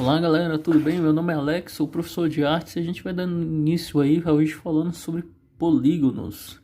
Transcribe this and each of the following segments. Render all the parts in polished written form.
Olá galera, tudo bem? Meu nome é Alex, sou professor de artes e a gente vai dando início aí hoje falando sobre polígonos,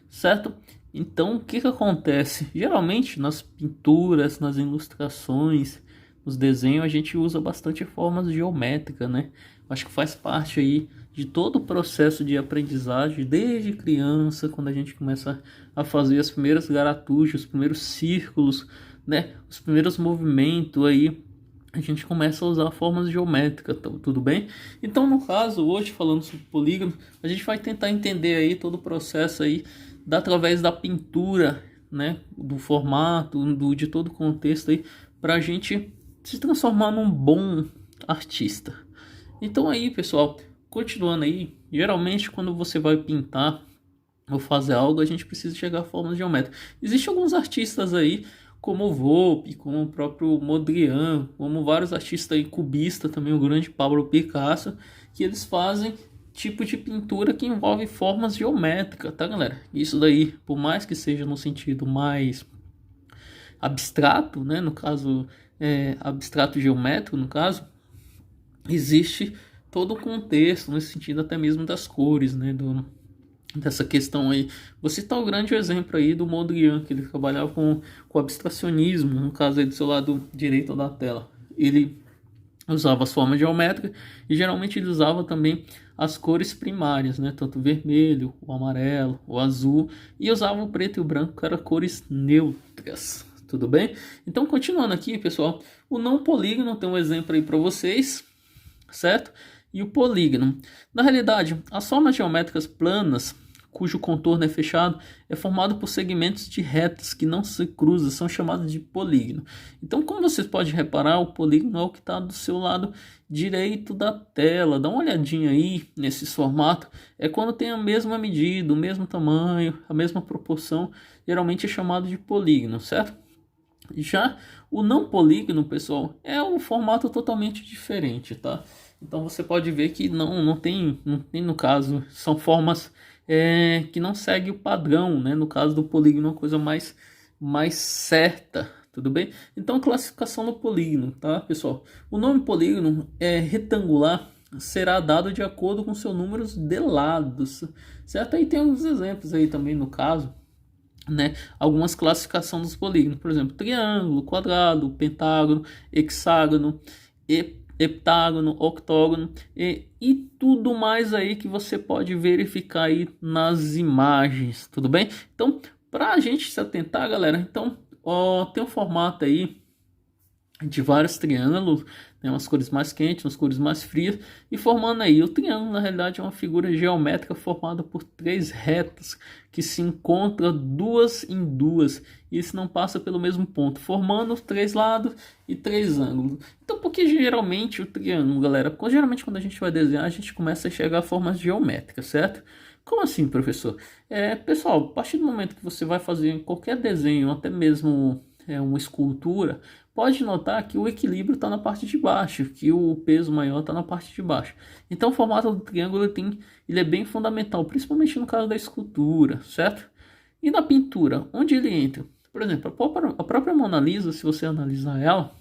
certo? Então o que que acontece? Geralmente nas pinturas, nas ilustrações, nos desenhos a gente usa bastante formas geométricas, né? Acho que faz parte aí de todo o processo de aprendizagem desde criança, quando a gente começa a fazer as primeiras garatuchas, os primeiros círculos, né? Os primeiros movimentos aí a gente começa a usar formas geométricas, tudo bem? Então, no caso, hoje falando sobre polígono, a gente vai tentar entender aí todo o processo aí através da pintura, né, do formato, de todo o contexto aí, para a gente se transformar num bom artista. Então aí, pessoal, continuando aí, geralmente quando você vai pintar ou fazer algo, a gente precisa chegar a formas geométricas. Existem alguns artistas aí, como o Volpe, como o próprio Mondrian, como vários artistas aí, cubista também, o grande Pablo Picasso, que eles fazem tipo de pintura que envolve formas geométricas, tá galera? Isso daí, por mais que seja no sentido mais abstrato, né, no caso, abstrato geométrico, no caso, existe todo o contexto, nesse sentido até mesmo das cores, né, dessa questão aí. Vou citar o grande exemplo aí do Mondrian, que ele trabalhava com abstracionismo, no caso aí do seu lado direito da tela. Ele usava as formas geométricas e geralmente ele usava também as cores primárias, né? Tanto o vermelho, o amarelo, o azul, e usava o preto e o branco, que eram cores neutras. Tudo bem? Então, continuando aqui, pessoal, o não polígono tem um exemplo aí para vocês, certo? E o polígono. Na realidade, as formas geométricas planas, cujo contorno é fechado, é formado por segmentos de retas que não se cruzam, são chamados de polígono. Então, como vocês podem reparar, o polígono é o que está do seu lado direito da tela. Dá uma olhadinha aí nesse formato. É quando tem a mesma medida, o mesmo tamanho, a mesma proporção, geralmente é chamado de polígono, certo? Já o não polígono, pessoal, é um formato totalmente diferente, tá? Então você pode ver que não tem no caso, são formas que não seguem o padrão, né? No caso do polígono, é uma coisa mais certa, tudo bem? Então, classificação do polígono, tá, pessoal? O nome polígono é retangular, será dado de acordo com seus números de lados, certo? Aí tem alguns exemplos aí também no caso, né, algumas classificações dos polígonos, por exemplo, triângulo, quadrado, pentágono, hexágono, heptágono, octógono e tudo mais aí que você pode verificar aí nas imagens, tudo bem? Então, para a gente se atentar, galera, então tem um formato aí de vários triângulos, né, umas cores mais quentes, umas cores mais frias, e formando aí o triângulo. Na realidade é uma figura geométrica formada por três retas que se encontram duas em duas, e isso não passa pelo mesmo ponto, formando três lados e três ângulos. Então, por que geralmente o triângulo, galera? Porque geralmente quando a gente vai desenhar, a gente começa a chegar a formas geométricas, certo? Como assim, professor? Pessoal, a partir do momento que você vai fazer qualquer desenho, até mesmo uma escultura, pode notar que o equilíbrio está na parte de baixo, que o peso maior está na parte de baixo. Então o formato do triângulo ele é bem fundamental, principalmente no caso da escultura, certo? E na pintura, onde ele entra? Por exemplo, a própria Mona Lisa, se você analisar ela,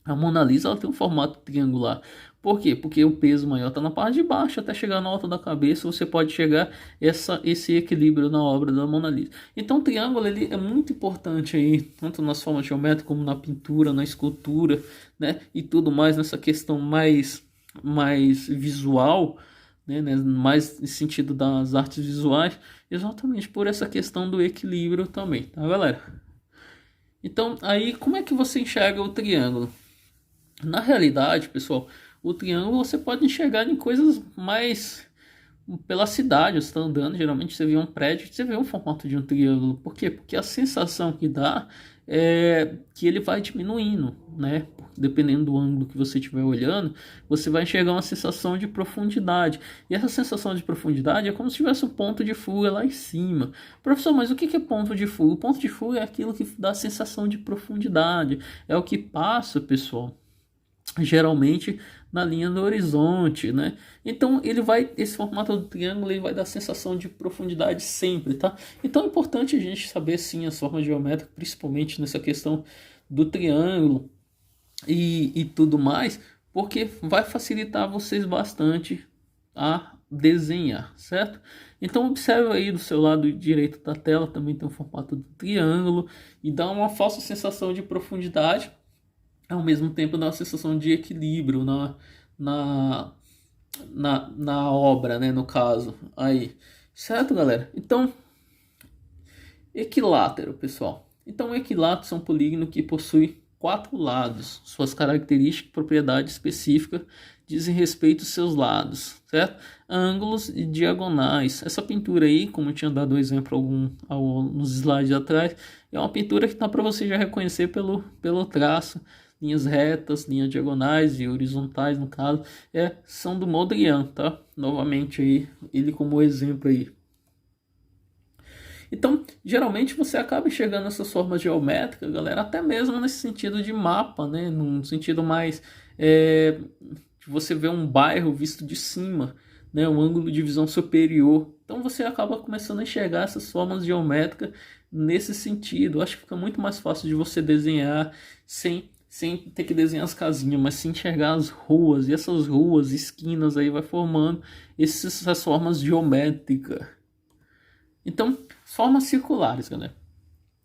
a Mona Lisa ela tem um formato triangular. Por quê? Porque o peso maior está na parte de baixo, até chegar na alta da cabeça, você pode chegar esse equilíbrio na obra da Mona Lisa. Então o triângulo ele é muito importante aí, tanto nas formas geométricas como na pintura, na escultura, né? E tudo mais nessa questão mais visual, né? Mais no sentido das artes visuais, exatamente por essa questão do equilíbrio também, tá, galera? Então aí como é que você enxerga o triângulo? Na realidade, pessoal, o triângulo você pode enxergar em coisas mais pela cidade. Você está andando, geralmente você vê um prédio, você vê um formato de um triângulo. Por quê? Porque a sensação que dá é que ele vai diminuindo, né? Dependendo do ângulo que você estiver olhando, você vai enxergar uma sensação de profundidade. E essa sensação de profundidade é como se tivesse um ponto de fuga lá em cima. Professor, mas o que é ponto de fuga? O ponto de fuga é aquilo que dá a sensação de profundidade. É o que passa, pessoal, geralmente na linha do horizonte, né? Então esse formato do triângulo ele vai dar sensação de profundidade sempre, tá? Então é importante a gente saber sim as formas geométricas, principalmente nessa questão do triângulo e tudo mais, porque vai facilitar vocês bastante a desenhar, certo? Então observe aí do seu lado direito da tela, também tem um formato de triângulo e dá uma falsa sensação de profundidade, ao mesmo tempo dá uma sensação de equilíbrio na, na obra, né, no caso aí, certo, galera? Então, equilátero, pessoal. Então, o equilátero são um polígono que possui 4 lados. Suas características e propriedades específicas dizem respeito aos seus lados, certo? Ângulos e diagonais. Essa pintura aí, como eu tinha dado exemplo nos slides atrás, é uma pintura que dá para você já reconhecer pelo traço. Linhas retas, linhas diagonais e horizontais, no caso, são do Mondrian, tá? Novamente aí, ele como exemplo aí. Então, geralmente você acaba enxergando essas formas geométricas, galera, até mesmo nesse sentido de mapa, né? Num sentido mais de você ver um bairro visto de cima, né? Um ângulo de visão superior. Então você acaba começando a enxergar essas formas geométricas nesse sentido. Eu acho que fica muito mais fácil de você desenhar sem ter que desenhar as casinhas, mas sim enxergar as ruas. E essas ruas, esquinas aí vai formando essas formas geométricas. Então, formas circulares, galera.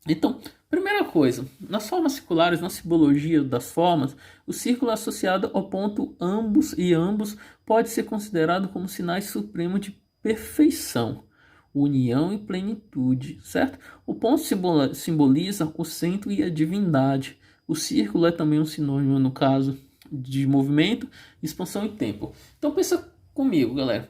Então, primeira coisa, nas formas circulares, na simbologia das formas, o círculo associado ao ponto ambos pode ser considerado como sinais supremos de perfeição, união e plenitude, certo? O ponto simboliza o centro e a divindade. O círculo é também um sinônimo, no caso, de movimento, expansão e tempo. Então, pensa comigo, galera.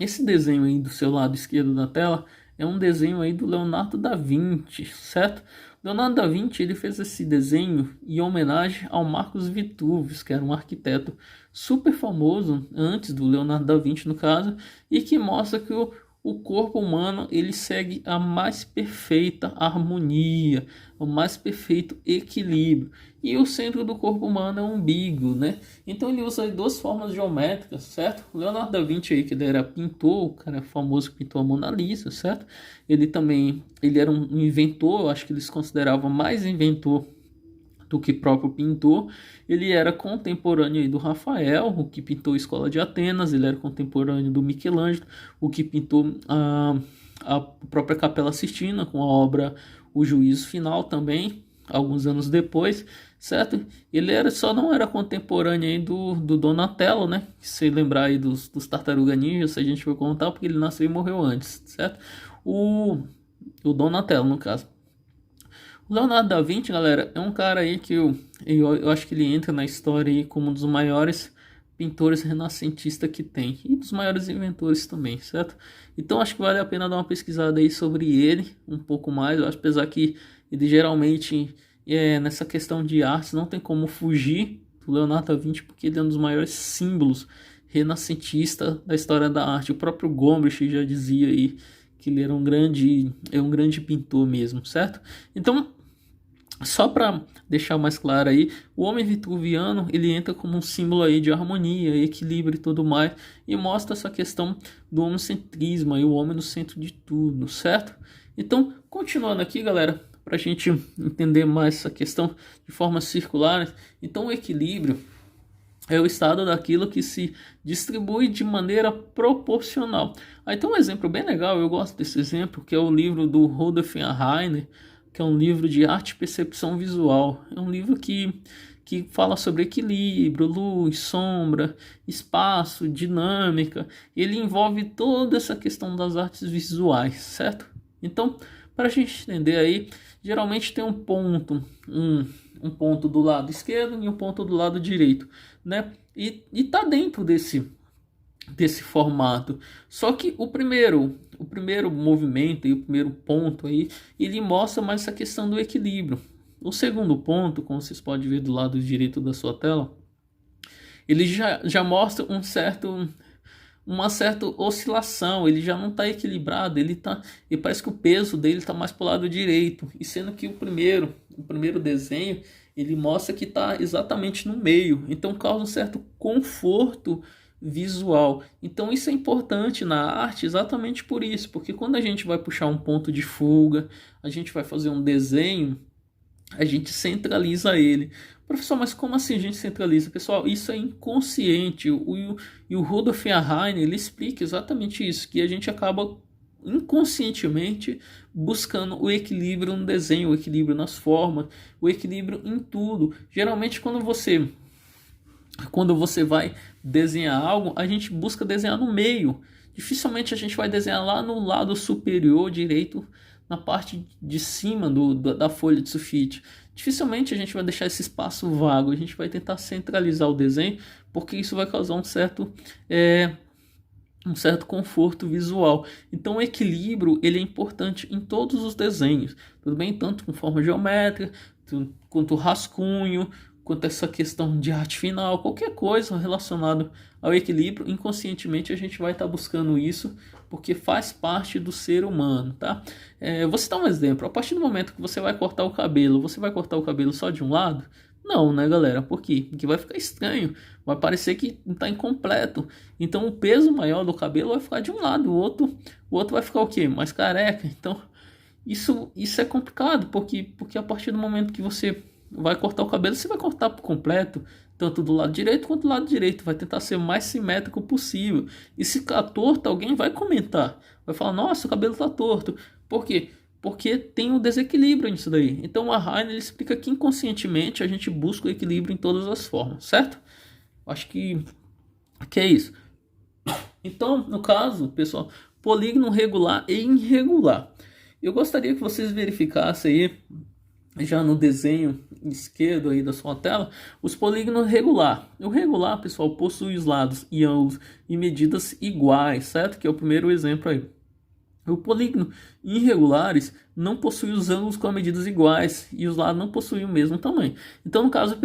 Esse desenho aí do seu lado esquerdo da tela é um desenho aí do Leonardo da Vinci, certo? Leonardo da Vinci ele fez esse desenho em homenagem ao Marcos Vitruvius, que era um arquiteto super famoso antes do Leonardo da Vinci no caso, e que mostra que o corpo humano ele segue a mais perfeita harmonia, o mais perfeito equilíbrio. E o centro do corpo humano é o umbigo, né? Então ele usa duas formas geométricas, certo? O Leonardo da Vinci aí, que ele era pintor, o cara famoso que pintou a Mona Lisa, certo? Ele era um inventor, eu acho que eles consideravam mais inventor do que próprio pintor. Ele era contemporâneo aí do Rafael, o que pintou a Escola de Atenas. Ele era contemporâneo do Michelangelo, o que pintou a própria Capela Sistina com a obra O Juízo Final também, alguns anos depois, certo? Só não era contemporâneo aí do Donatello, né? Se lembrar aí dos Tartaruga Ninja, se a gente for contar, porque ele nasceu e morreu antes, certo? O Donatello, no caso. O Leonardo da Vinci, galera, é um cara aí que eu acho que ele entra na história aí como um dos maiores pintores renascentistas que tem. E dos maiores inventores também, certo? Então acho que vale a pena dar uma pesquisada aí sobre ele, um pouco mais. Eu acho, apesar que ele geralmente, nessa questão de artes, não tem como fugir do Leonardo da Vinci, porque ele é um dos maiores símbolos renascentistas da história da arte. O próprio Gombrich já dizia aí que ele era um grande pintor mesmo, certo? Então, só para deixar mais claro aí, o homem vitruviano ele entra como um símbolo aí de harmonia, equilíbrio e tudo mais, e mostra essa questão do homocentrismo, aí, o homem no centro de tudo, certo? Então, continuando aqui, galera, para a gente entender mais essa questão de formas circulares, então o equilíbrio é o estado daquilo que se distribui de maneira proporcional. Aí tem um exemplo bem legal, eu gosto desse exemplo, que é o livro do Rudolf Steiner, que é um livro de arte e percepção visual. É um livro que fala sobre equilíbrio, luz, sombra, espaço, dinâmica. Ele envolve toda essa questão das artes visuais, certo? Então, para a gente entender aí, geralmente tem um ponto do lado esquerdo e um ponto do lado direito, né? E tá dentro desse formato. Só que o primeiro movimento e o primeiro ponto aí, ele mostra mais essa questão do equilíbrio. O segundo ponto, como vocês podem ver do lado direito da sua tela, ele já mostra uma certa oscilação, ele já não está equilibrado, ele parece que o peso dele está mais para o lado direito, e sendo que o primeiro desenho, ele mostra que está exatamente no meio, então causa um certo conforto visual. Então isso é importante na arte exatamente por isso, porque quando a gente vai puxar um ponto de fuga, a gente vai fazer um desenho, a gente centraliza ele, Professor, mas como assim a gente centraliza? Pessoal, isso é inconsciente. E o Rudolf Erhain, ele explica exatamente isso, que a gente acaba inconscientemente buscando o equilíbrio no desenho, o equilíbrio nas formas, o equilíbrio em tudo. Geralmente quando você vai desenhar algo, a gente busca desenhar no meio. Dificilmente a gente vai desenhar lá no lado superior direito, na parte de cima da folha de sulfite. Dificilmente a gente vai deixar esse espaço vago. A gente vai tentar centralizar o desenho, porque isso vai causar um certo conforto visual. Então o equilíbrio ele é importante em todos os desenhos, tudo bem? Tanto com forma geométrica, quanto rascunho, quanto essa questão de arte final, qualquer coisa relacionada ao equilíbrio, inconscientemente a gente vai estar buscando isso, porque faz parte do ser humano, tá? Vou citar um exemplo. A partir do momento que você vai cortar o cabelo, você vai cortar o cabelo só de um lado? Não, né, galera? Por quê? Porque vai ficar estranho, vai parecer que está incompleto. Então o peso maior do cabelo vai ficar de um lado, o outro vai ficar o quê? Mais careca. Então isso é complicado, porque a partir do momento que você vai cortar o cabelo, você vai cortar por completo, tanto do lado direito quanto do lado direito, vai tentar ser o mais simétrico possível. E se tá torto, alguém vai comentar, vai falar, nossa, o cabelo tá torto. Por quê? Porque tem um desequilíbrio nisso daí. Então a Heine ele explica que inconscientemente a gente busca o equilíbrio em todas as formas, certo? Acho que é isso. Então, no caso, pessoal, polígono regular e irregular. Eu gostaria que vocês verificassem aí, já no desenho esquerdo aí da sua tela, os polígonos regular. O regular, pessoal, possui os lados e ângulos e medidas iguais, certo? Que é o primeiro exemplo aí. O polígono irregulares não possui os ângulos com medidas iguais e os lados não possuem o mesmo tamanho. Então, no caso, o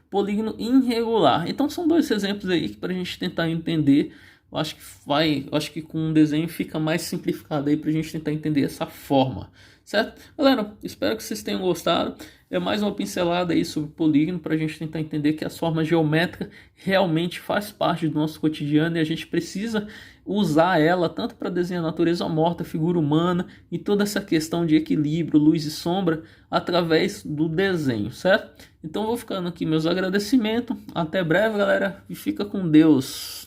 polígono irregular. Então, são dois exemplos aí para a gente tentar entender. Eu acho que com um desenho fica mais simplificado aí para a gente tentar entender essa forma, certo? Galera, espero que vocês tenham gostado. É mais uma pincelada aí sobre polígono para a gente tentar entender que as formas geométricas realmente faz parte do nosso cotidiano e a gente precisa usar ela tanto para desenhar a natureza morta, figura humana e toda essa questão de equilíbrio, luz e sombra através do desenho, certo? Então vou ficando aqui meus agradecimentos. Até breve, galera, e fica com Deus.